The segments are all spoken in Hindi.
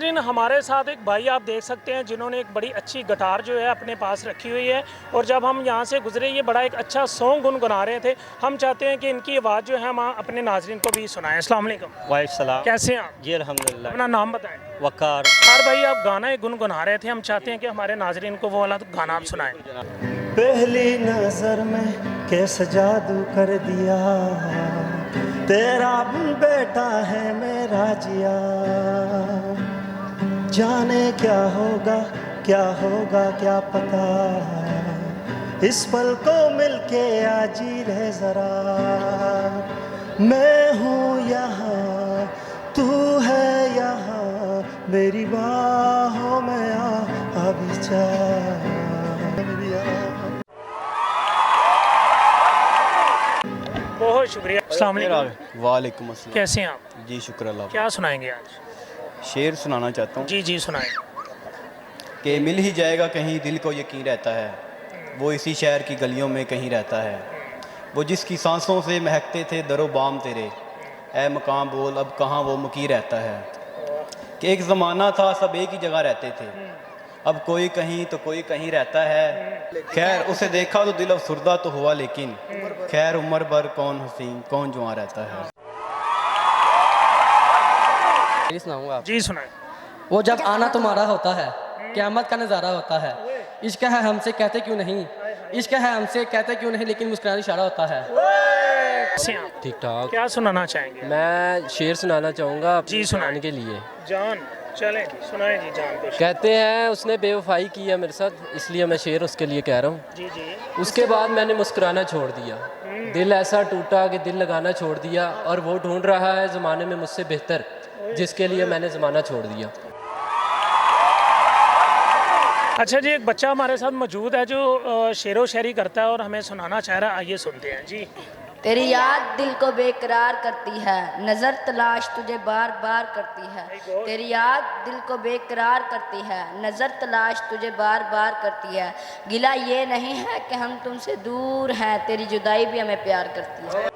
नाजरीन, हमारे साथ एक भाई आप देख सकते हैं जिन्होंने एक बड़ी अच्छी गिटार जो है अपने पास रखी हुई है, और जब हम यहाँ से गुजरे ये बड़ा एक अच्छा सॉन्ग गुनगुना रहे थे। हम चाहते हैं कि इनकी आवाज़ जो है हम अपने नाजरीन को भी सुनाएं। अस्सलाम वालेकुम। वालेकुम सलाम। कैसे हैं आप? जी अल्हम्दुलिल्लाह। अपना नाम बताएं। वकार। यार भाई, आप गाना एक गुनगुना रहे थे, हम चाहते हैं कि हमारे नाजरीन को वो वाला गाना आप सुनाएं। पहली नजर में कैसे जादू कर दिया, तेरा भी बेटा है मेरा जिया। जाने क्या होगा क्या पता, इस पल को मिलके आज ही रह जरा। मैं हूँ यहाँ, तू है यहाँ, मेरी बाहों में आ अभी जा। बहुत शुक्रिया। अस्सलाम वालेकुम। वालेकुम अस्सलाम। कैसे हैं आप? जी शुक्र अल्लाह। क्या सुनाएंगे आज? शेर सुनाना चाहता हूँ जी जी सुनाएं। कि मिल ही जाएगा कहीं दिल को यकीन रहता है, वो इसी शहर की गलियों में कहीं रहता है। वो जिसकी सांसों से महकते थे दरो बाम तेरे, ऐ मकाम बोल अब कहाँ वो मुकी रहता है। कि एक ज़माना था सब एक ही जगह रहते थे, अब कोई कहीं तो कोई कहीं रहता है। खैर उसे देखा तो दिल अफसुर्दा तो हुआ, लेकिन खैर उम्र भर कौन हसीन कौन जुआ रहता है। सुनाऊंगा आप। जी सुनाएं। वो जब आना तुम्हारा होता है, क़यामत का नज़ारा होता है। इश्क है हमसे कहते क्यों नहीं, इश्क है हमसे कहते क्यों नहीं, लेकिन मुस्कुराना इशारा होता है। कैसे हैं आप? ठीक ठाक। क्या सुनाना चाहेंगे? मैं शेर सुनाना चाहूँगा जी, सुनाएं। के लिए। जान चलें जी, सुनाएं जी जान को। कहते हैं उसने बेवफाई की है मेरे साथ, इसलिए मैं शेर उसके लिए कह रहा हूँ। जी जी। उसके बाद मैंने मुस्कुराना छोड़ दिया, दिल ऐसा टूटा कि दिल लगाना छोड़ दिया, और वो ढूंढ रहा है ज़माने में मुझसे बेहतर, जिसके लिए मैंने ज़माना छोड़ दिया। अच्छा जी, एक बच्चा हमारे साथ मौजूद है जो शेरो शायरी करता है और हमें सुनाना चाह रहा है। आइए सुनते हैं जी। तेरी याद दिल को बेकरार करती है, नज़र तलाश तुझे बार बार करती है। तेरी याद दिल को बेकरार करती है, नज़र तलाश तुझे बार बार करती है। गिला ये नहीं है कि हम तुमसे दूर हैं, तेरी जुदाई भी हमें प्यार करती है।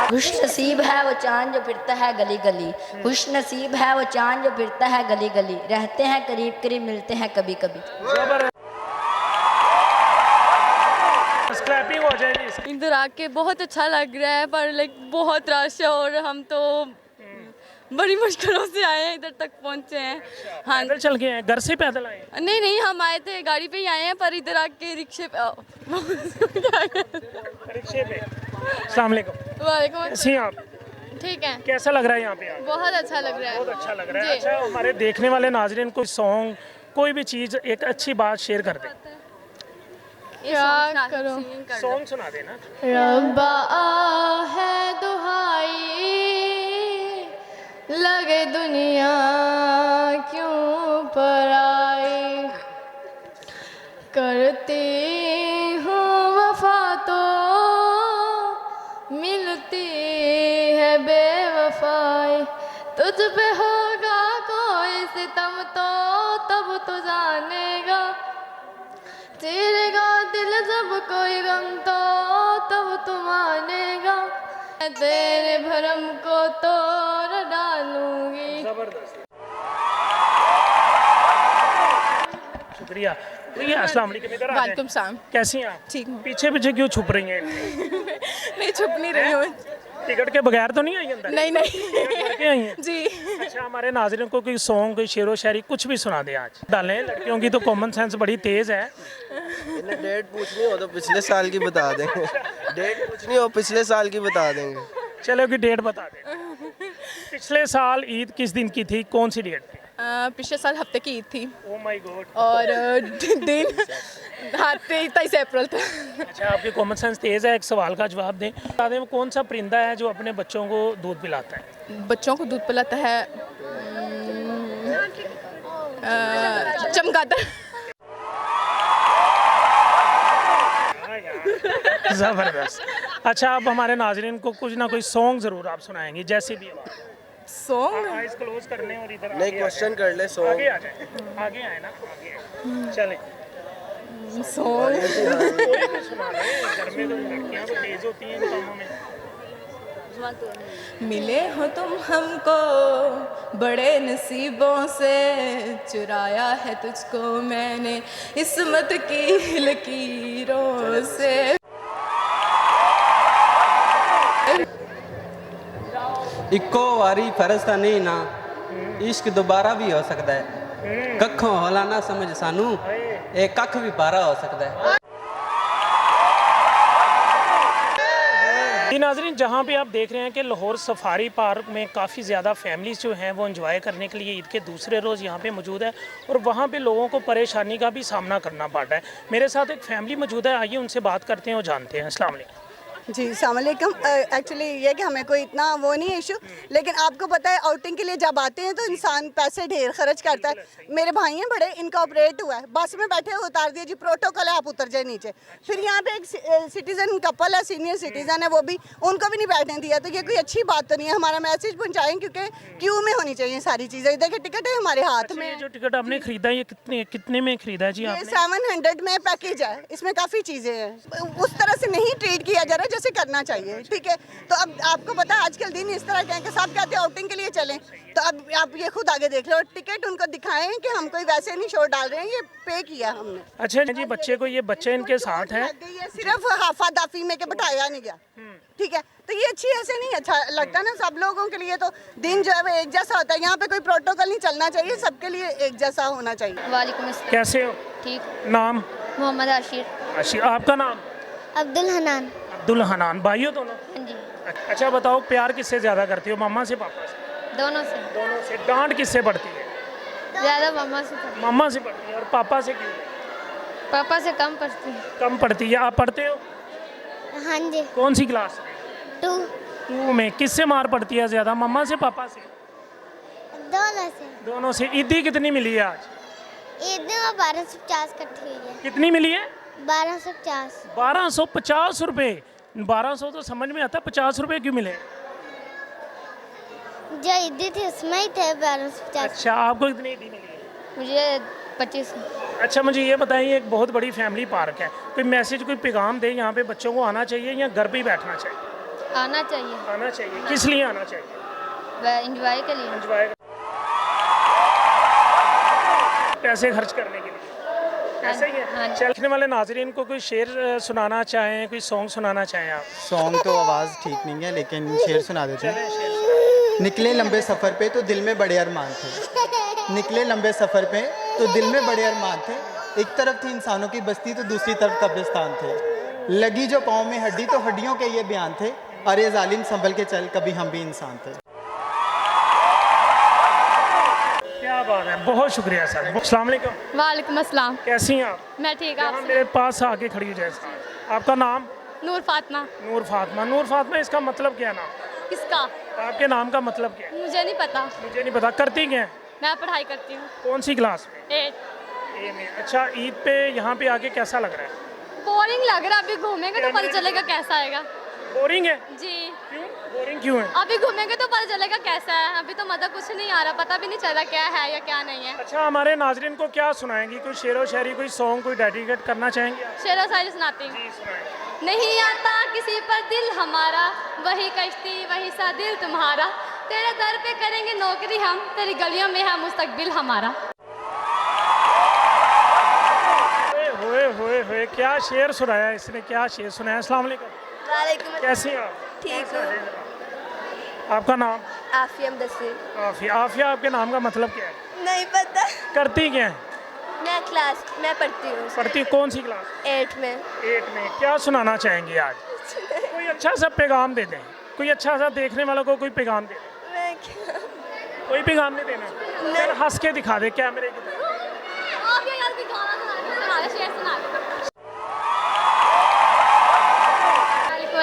खुश नसीब है वो चांद जो फिरता है गली गली, खुश नसीब है वो चांद जो फिरता है गली गली, रहते हैं करीब करीब मिलते हैं कभी कभी। स्क्रैपिंग हो जाएगी। इधर आके बहुत अच्छा लग रहा है, पर लाइक बहुत रश है और हम तो बड़ी मुश्किलों से आए हैं, इधर तक पहुंचे हैं। हाँ, पैदल चल के आए? घर से पैदल आए? नहीं नहीं, हम आए थे गाड़ी पे ही आए हैं, पर इधर आके रिक्शे पे रिक्शे पे। अस्सलाम वालेकुम। वालेकुम। कैसी हैं आप? ठीक है, कैसा लग रहा है यहाँ पे आके? बहुत अच्छा लग रहा है। बहुत अच्छा लग रहा है। अच्छा, हमारे देखने वाले नाजरीन को सॉन्ग कोई भी चीज़ एक अच्छी बात शेयर कर दे। क्या करो, सॉन्ग सुना देना। रब्बा है दुहाई, लगे दुनिया क्यों पराई, करती हूँ वफा तो मिलती है बेवफाई, तुझ पे होगा कोई सितम तो तब तो जानेगा, चीरेगा दिल जब कोई गम तो तब तू मानेगा, तेरे भरम को तोड़ डालूंगी। जबरदस्त, शुक्रिया। अस्सलाम वालेकुम। इधर आ जाएं। वालेकुम सलाम। कैसी हैं आप? ठीक हूँ। पीछे पीछे क्यों छुप रही हैं? नहीं छुप नहीं रही हूँ। टिकट के बगैर तो नहीं आई अंदर? नहीं नहीं टिकट के आई हैं? जी। अच्छा, हमारे नाज़रीन को कोई सॉन्ग, कोई शेरो शायरी कुछ भी सुना दे आज। डालें, लड़कियों की तो कॉमन सेंस बड़ी तेज़ है। डेट पूछनी हो तो पिछले साल की बता देंगे, डेट पूछनी हो पिछले साल की बता देंगे। चलो कि डेट बता दें। पिछले साल ईद किस दिन की थी, कौन सी डेट थी? पिछले साल हफ्ते की ईद थी। Oh my God. और दिन हाँ 23 अप्रैल था। अच्छा, आपकी कॉमन सेंस तेज़ है। एक सवाल का जवाब दें। बता दें, वो कौन सा परिंदा है जो अपने बच्चों को दूध पिलाता है? बच्चों को दूध पिलाता है, चमगादड़। ज़बरदस्त। अच्छा, आप हमारे नाजरीन को कुछ ना कोई सॉन्ग ज़रूर आप सुनाएंगी, जैसे भी सॉन्ग। आइज़ क्लोज कर लें और इधर नहीं, क्वेश्चन कर ले। सो आगे आ जाए, आगे आए ना, आगे चलें। सॉन्ग कोई भी सुना लें, घर में तो लड़कियाँ तो तेज़ होती हैं इन कामों में। मिले हो तुम हमको बड़े नसीबों से चुराया है तुझको मैंने इस्मत की लकीरों से। ਇੱਕੋ ਵਾਰੀ ਫਰਜ਼ ਤਾਂ ਨਹੀਂ ਨਾ, ਇਸ਼ਕ ਦੁਬਾਰਾ ਵੀ ਹੋ ਸਕਦਾ ਹੈ। ਕੱਖੋਂ ਹੌਲਾ ਨਾ ਸਮਝ ਸਾਨੂੰ, ਇਹ ਕੱਖ ਵੀ ਪਾਰਾ ਹੋ ਸਕਦਾ ਹੈ। जी नाजरीन, जहाँ पे आप देख रहे हैं कि लाहौर सफारी पार्क में काफ़ी ज़्यादा फैमिलीज़ जो हैं वो एंजॉय करने के लिए ईद के दूसरे रोज़ यहाँ पे मौजूद है और वहाँ पे लोगों को परेशानी का भी सामना करना पड़ रहा है। मेरे साथ एक फैमिली मौजूद है, आइए उनसे बात करते हैं और जानते हैं। अस्सलाम वालेकुम। जी अस्सलाम वालेकुम। एक्चुअली ये कि हमें कोई इतना वो नहीं है इशू, लेकिन आपको पता है आउटिंग के लिए जब आते हैं तो इंसान पैसे ढेर खर्च करता है। मेरे भाई हैं बड़े, इनका ऑपरेट हुआ है, बस में बैठे हुए उतार दिया जी, प्रोटोकॉल है आप उतर जाए नीचे। फिर यहाँ पे एक सिटीज़न कपल है, सीनियर सिटीज़न है, वो भी उनको भी नहीं बैठने दिया। तो ये कोई अच्छी बात तो नहीं है। हमारा मैसेज पहुँचाएं क्योंकि क्यू में होनी चाहिए सारी चीज़ें। इधर के टिकट है हमारे हाथ में। ये जो टिकट आपने खरीदा ये कितने में खरीदा है जी ये आपने? 700 में पैकेज है, इसमें काफ़ी चीज़ें हैं। उस तरह से नहीं ट्रीट किया जा रहा जैसे करना चाहिए, ठीक है। तो अब आपको पता है आजकल दिन इस तरह के हैं कि सब कहते हैं आउटिंग के लिए चलें, तो अब आप ये खुद आगे देख लो, टिकट उनको दिखाएं कि हम कोई वैसे नहीं शोर डाल रहे हैं, ये पे किया हमने। अच्छा जी, बच्चे को, ये बच्चे इनके साथ हैं, ये सिर्फ हाफा दाफी में के बैठाया नहीं गया, ठीक है। तो ये अच्छी ऐसे नहीं अच्छा लगता ना, सब लोगों के लिए तो दिन जो है वो एक जैसा होता है। यहाँ पे कोई प्रोटोकॉल नहीं चलना चाहिए, सबके लिए एक जैसा होना चाहिए। वालेकुम अस्सलाम। कैसे हो? ठीक। नाम? मोहम्मद आशिर। आशिर। आपका नाम? अब्दुल हनान। अब्दुल हनान। भाई हो दोनों? हाँ जी। अच्छा बताओ, प्यार किससे ज़्यादा करती हो, मम्मा से पापा से? दोनों से। दोनों से। डांट किससे पड़ती है? ज़्यादा मम्मा से। मम्मा से पड़ती है। और पापा से क्यों? पापा से कम पढ़ती है। कम पड़ती है। आप पढ़ते हो? हाँ जी। कौन सी क्लास में? 2 में। किससे मार पड़ती है ज़्यादा, मम्मा से पापा से? दोनों से। दोनों से। ईदी कितनी मिली है आज? ईद में 1250 इकट्ठी हुई है। कितनी मिली है? 1250। 1250 रुपये। 1200 तो समझ में आता, 50 रुपये क्यों मिले? जो ईदी थी उसमें ही थे 1250। अच्छा, आपको कितनी ईदी मिली है? मुझे 25। अच्छा मुझे ये बताइए, एक बहुत बड़ी फैमिली पार्क है, कोई मैसेज, कोई पैगाम दे यहाँ पे बच्चों को आना चाहिए या घर पे ही बैठना चाहिए? आना चाहिए। आना चाहिए। किस लिए आना चाहिए? एंजॉय के लिए। एंजॉय, पैसे खर्च करने के लिए। ऐसा ही है। चलने वाले नाजरीन को कोई शेर सुनाना चाहें, कोई सॉन्ग सुनाना चाहें आप? सॉन्ग तो आवाज़ ठीक नहीं है, लेकिन शेर सुना देते हैं। निकले लंबे सफ़र पे तो दिल में बड़े अरमान थे, निकले लंबे सफ़र पे तो दिल में बड़े अरमान थे। एक तरफ थी इंसानों की बस्ती तो दूसरी तरफ कब्रिस्तान थे। लगी जो पाँव में हड्डी तो हड्डियों के ये बयान थे, अरे जालिम संभल के चल कभी हम भी इंसान थे। क्या बात है, बहुत शुक्रिया सर। अस्सलाम वालेकुम। वालेकुम अस्सलाम। कैसी हैं आप? मैं ठीक। आप मेरे पास आके खड़ी हो जाए। आपका नाम? नूर फातिमा। नूर फातिमा। नूर फातिमा, इसका मतलब क्या है नाम? किसका? आपके नाम का मतलब क्या है? मुझे नहीं पता। मुझे नहीं पता। करती क्या है? मैं पढ़ाई करती हूँ। कौन सी क्लास में? 8 में। अच्छा, ईद पे यहाँ पे आके कैसा लग रहा है? बोरिंग लग रहा है, अभी घूमेंगे तो पता चलेगा कैसा आएगा। बोरिंग है जी। क्यों बोरिंग क्यों है? अभी घूमेंगे तो पता चलेगा कैसा है, अभी तो मतलब कुछ नहीं आ रहा, पता भी नहीं चल रहा क्या है या क्या नहीं है। अच्छा, हमारे नाजरीन को क्या सुनाएंगी? कोई शेरो शायरी, कोई सॉन्ग, कोई डेडिकेट करना चाहेंगे? शेरो शायरी सुनाती हूँ। नहीं आता किसी पर दिल हमारा, वही कश्ती वही सा दिल तुम्हारा, तेरे दर पे करेंगे नौकरी हम, तेरी गलियों में है मुस्तकबिल हमारा। होए क्या शेर सुनाया इसने, क्या शेर सुनाया। अस्सलाम वालेकुम। वालेकुम। कैसी हैं आप? ठीक हूँ। आपका नाम? आफिया मुदस्सिर। आफिया। आफिया, आपके नाम का मतलब क्या है? नहीं पता। करती क्या है? मैं पढ़ती हूँ। पढ़ती कौन सी क्लास? 8 में। 8 में। क्या सुनाना चाहेंगे आज? कोई अच्छा सा पैगाम दे दें, कोई अच्छा सा देखने वालों को कोई पैगाम दे दें। मैं क्या? कोई पैगाम नहीं देना? चल हंस के दिखा दे कैमरे की तरफ।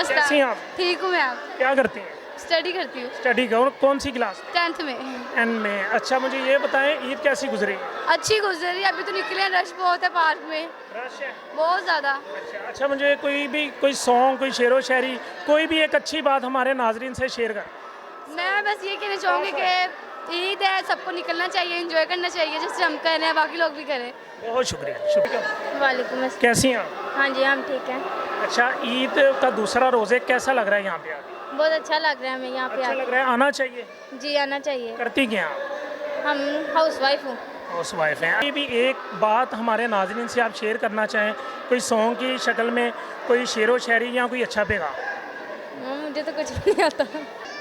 कैसी हैं आप? ठीक हूँ मैं। आप क्या करती हैं? स्टडी करती हूँ। स्टडी कौन सी क्लास? 10th में। 10 में। अच्छा मुझे ये बताएं, ईद कैसी गुजरी? अच्छी गुजरी, अभी तो निकले, रश बहुत है पार्क में। रश है बहुत ज़्यादा। अच्छा, मुझे कोई सॉन्ग, कोई शेरो शायरी, कोई भी एक अच्छी बात हमारे नाजरीन से शेयर कर। मैं बस ये कहना चाहूँगी कि ईद है, सबको निकलना चाहिए, एंजॉय करना चाहिए, जैसे हम कर रहे हैं बाकी लोग भी करें। बहुत शुक्रिया। वालेकुम अस्सलाम। कैसी हैं आप? हाँ जी हम ठीक हैं। अच्छा, ईद का दूसरा रोज़े कैसा लग रहा है यहाँ पे? बहुत अच्छा लग रहा है हमें यहाँ पे अच्छा लग रहा है, आना चाहिए। जी आना चाहिए। करती क्या हैं आप? हम हाउस वाइफ हूँ। हाउस वाइफ हैं। अभी भी एक बात हमारे नाज़रीन से आप शेयर करना चाहें, कोई सॉन्ग की शक्ल में, कोई शेरो शायरी या कोई अच्छा पैगाम? मुझे तो कुछ नहीं आता।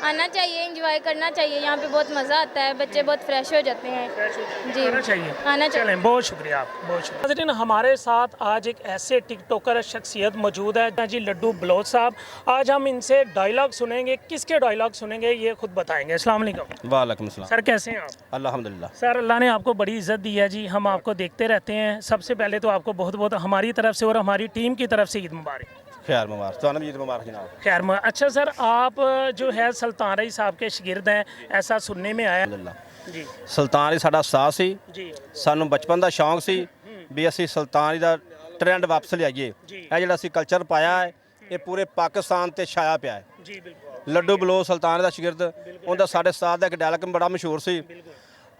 आना चाहिए, एंजॉय करना चाहिए, यहाँ पे बहुत मज़ा आता है, बच्चे बहुत फ्रेश हो जाते हैं। जी आना चाहिए। आना चाहिए। चलें, बहुत शुक्रिया आप, बहुत शुक्रिया। नाज़रीन, हमारे साथ आज एक ऐसे टिकटॉकर शख्सियत मौजूद है जी, लड्डू बलोच साहब। आज हम इनसे डायलॉग सुनेंगे, किसके डायलॉग सुनेंगे ये खुद बताएंगे। अस्सलाम वालेकुम। वालेकुम सलाम। सर कैसे हैं आप? अल्हम्दुलिल्लाह। सर अल्लाह ने आपको बड़ी इज़्ज़त दी है जी, हम आपको देखते रहते हैं। सबसे पहले तो आपको बहुत बहुत हमारी तरफ से और हमारी टीम की तरफ से ईद मुबारक। खैर मुबारक, तो ईद मुबारक जनाब। खैर अच्छा सर, आप जो है सुल्तान रई साहब के शागिर्द हैं, ऐसा सुनने में आया जी। ਸੁਲਤਾਨ ਜੀ ਸਾਡਾ ਸਾਥ ਸੀ ਜੀ। ਸਾਨੂੰ ਬਚਪਨ ਦਾ ਸ਼ੌਂਕ ਸੀ ਵੀ ਅਸੀਂ ਸੁਲਤਾਨ ਜੀ ਦਾ ਟ੍ਰੈਂਡ ਵਾਪਸ ਲਿਆਈਏ। ਇਹ ਜਿਹੜਾ ਅਸੀਂ ਕਲਚਰ ਪਾਇਆ ਹੈ ਇਹ ਪੂਰੇ ਪਾਕਿਸਤਾਨ ਤੇ ਛਾਇਆ ਪਿਆ ਹੈ ਜੀ। ਬਿਲਕੁਲ। ਲੱਡੂ ਬਲੋਚ ਸੁਲਤਾਨ ਦਾ ਸ਼ਾਗਿਰਦ, ਉਹਦਾ ਸਾਡੇ ਸਾਥ ਦਾ ਇੱਕ ਡਾਇਲੌਗ ਬੜਾ ਮਸ਼ਹੂਰ ਸੀ,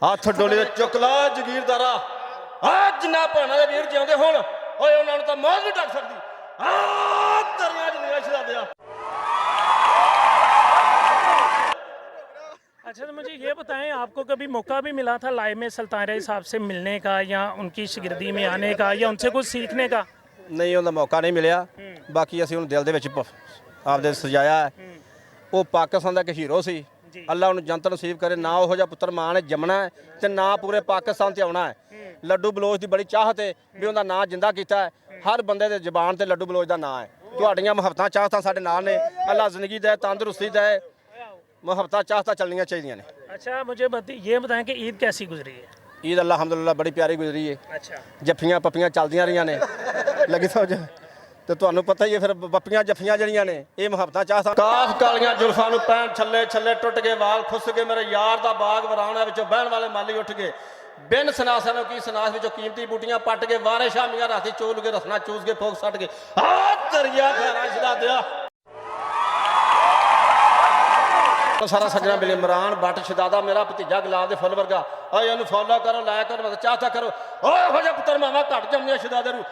ਹੱਥ ਡੋਲੇ ਤੇ ਚੁੱਕ ਲਾ ਜਗੀਰਦਾਰਾ, ਆ ਜਿੰਨਾ ਭਾਣਾ ਦੇ ਵੀਰ ਜਿਉਂਦੇ ਹੁਣ ਓਏ ਉਹਨਾਂ ਨੂੰ ਤਾਂ ਮੌਤ ਨਹੀਂ ਡੱਕ ਸਕਦੀ, ਆ ਦਰਿਆ ਜਿੰਨੀਆਂ ਸ਼ਰਾਬਿਆ। अच्छा तो मुझे ये बताएं, आपको कभी मौका भी मिला था लाइव में सुल्तान रई साहब से मिलने का या उनकी शागिर्दी में आने का या उनसे कुछ सीखने का? ਨਹੀਂ ਉਹਦਾ ਮੌਕਾ ਨਹੀਂ ਮਿਲਿਆ, ਬਾਕੀ ਅਸੀਂ ਉਹਨੂੰ ਦਿਲ ਦੇ ਵਿੱਚ ਆਪਦੇ ਸਜਾਇਆ ਹੈ। ਉਹ ਪਾਕਿਸਤਾਨ ਦਾ ਇੱਕ ਹੀਰੋ ਸੀ, ਅੱਲਾ ਉਹਨੂੰ ਜੰਨਤ ਨਸੀਬ ਕਰੇ। ਨਾ ਉਹੋ ਜਿਹਾ ਪੁੱਤਰ ਮਾਂ ਨੇ ਜੰਮਣਾ ਹੈ ਤੇ ਨਾ ਪੂਰੇ ਪਾਕਿਸਤਾਨ ਤੇ ਆਉਣਾ ਹੈ। ਲੱਡੂ ਬਲੋਚ ਦੀ ਬੜੀ ਚਾਹਤ ਹੈ ਵੀ ਉਹਦਾ ਨਾਂ ਜਿੰਦਾ ਕੀਤਾ ਹੈ, ਹਰ ਬੰਦੇ ਦੇ ਜ਼ੁਬਾਨ ਤੇ ਲੱਡੂ ਬਲੋਚ ਦਾ ਨਾਂ ਹੈ। ਤੁਹਾਡੀਆਂ ਮੁਹੱਬਤਾਂ ਚਾਹਤਾਂ ਸਾਡੇ ਨਾਲ ਨੇ, ਅੱਲਾ ਜ਼ਿੰਦਗੀ ਦੇ ਤੰਦਰੁਸਤੀ ਦੇ, ਮੁਹੱਬਤਾਂ ਚਾਹਤਾਂ ਚੱਲਣੀਆਂ ਚਾਹੀਦੀਆਂ ਨੇ। अच्छा मुझे ये बताएं कि ईद कैसी गुजरी है? ਈਦ ਅਲਹਮਦੁਲਿਲਾ ਬੜੀ ਪਿਆਰੀ ਗੁਜ਼ਰੀ ਹੈ। अच्छा। ਜੱਫੀਆਂ ਪੱਪੀਆਂ ਚੱਲਦੀਆਂ ਰਹੀਆਂ ਨੇ, ਲੱਗੀ ਸਮਝ। ਤੇ ਤੁਹਾਨੂੰ ਪਤਾ ਹੀ ਹੈ ਫਿਰ ਪੱਪੀਆਂ ਜੱਫੀਆਂ ਜਿਹੜੀਆਂ ਨੇ ਇਹ ਮੁਹੱਬਤਾਂ ਚਾਹਤਾਂ। ਕਾਫ ਕਾਲੀਆਂ ਜ਼ੁਲਫਾਂ ਨੂੰ ਪੈਣ ਛੱਲੇ ਛੱਲੇ ਟੁੱਟ ਗਏ, ਵਾਲ ਖੁੱਸ ਗਏ, ਮੇਰੇ ਯਾਰ ਦਾ ਬਾਗ ਵਰਾਉਣਾ ਵਿੱਚੋਂ ਬਹਿਣ ਵਾਲੇ ਮਾਲੀ ਉੱਠ ਗਏ, ਬਿਨ ਸਨਾਸਾਂ ਨੂੰ ਕੀ ਸਨਾਸ ਵਿੱਚੋਂ ਕੀਮਤੀ ਬੂਟੀਆਂ ਪੱਟ ਕੇ, ਵਾਰੇ ਸ਼ਾਮੀਆਂ ਰਾਤੀ ਚੋਲ ਕੇ ਰਸਨਾ ਚੂਸ ਕੇ ਫੋਕ ਸੱਟ ਕੇ, ਆ ਦਰਿਆ ਖੈਰਾਂ ਛਡਾ ਦਿਆ। ਸਾਰਾ ਸੱਜਣਾ ਬਿਲ ਇਮਰਾਨ ਬੱਟ ਸ਼ਦਾਦਾ, ਮੇਰਾ ਭਤੀਜਾ ਗੁਲਾਬ ਦੇ ਫੁੱਲ ਵਰਗਾ, ਓਏ ਇਹਨੂੰ ਫੋਲੋ ਕਰੋ, ਲਾਇਕ ਕਰੋ, ਚਾਹਤਾ ਕਰੋ, ਓਏ ਹੋ ਜਾ ਪੁੱਤਰ ਮਾਵਾ ਘੱਟ ਜੰਮਿਆ ਸ਼ਦਾਦੇ ਨੂੰ।